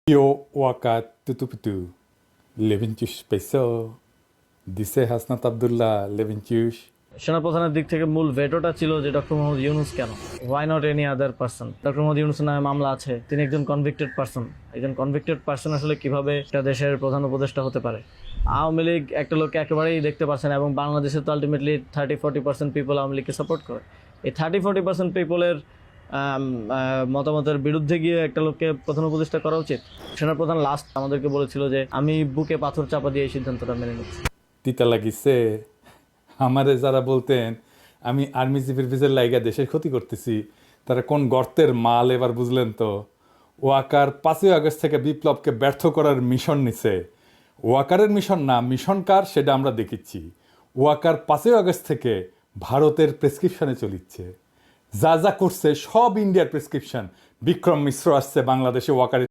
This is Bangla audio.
Yo Waka Tutuputu, Leventus Peso, দিছে হাসনাত আব্দুল্লাহ লেভিনচিউস। সেনাপ্রধানের দিক থেকে মূল ভেটোটা ছিল যে ডক্টর মোহাম্মদ ইউনুস কেন, why not any other person. Doctor Mohammad ইউনুসের নামে মামলা আছে, তিনি একজন কনভিক্টেড পার্সন। একজন কনভিক্টেড পার্সন আসলে কিভাবে একটা দেশের প্রধান উপদেষ্টা হতে পারে? আওয়ামী লীগ একটা লোককে একেবারেই দেখতে পারছে না, এবং বাংলাদেশে তো আলটিমেটলি 30-40% পিপল আওয়ামী লীগকে সাপোর্ট করে। এই 30-40% পিপলের মতামতের বিরুদ্ধে গিয়ে একটা লোককে প্রধান উপদেষ্টা করা উচিত? সেনাপ্রধান লাস্ট আমাদেরকে বলেছিল যে আমি বুকে পাথর চাপা দিয়ে এই সিদ্ধান্তটা মেনে নিচ্ছি। তিতা লাগিছে আমারে যারা বলতেন আমি আর্মি চিফের ভিজের লাইগা দেশের ক্ষতি করতেছি, তারা কোন গর্তের মাল এবার বুঝলেন তো। ওয়াকার 5ই আগস্ট থেকে বিপ্লবকে ব্যর্থ করার মিশন নিছে। ওয়াকারের মিশন না, মিশন কার সেটা আমরা দেখিচ্ছি। ওয়াকার 5ই আগস্ট থেকে ভারতের প্রেসক্রিপশনে চলিচ্ছে, যা যা করছে সব ইন্ডিয়ার প্রেসক্রিপশন। বিক্রম মিশ্র আসছে বাংলাদেশে ওয়াকার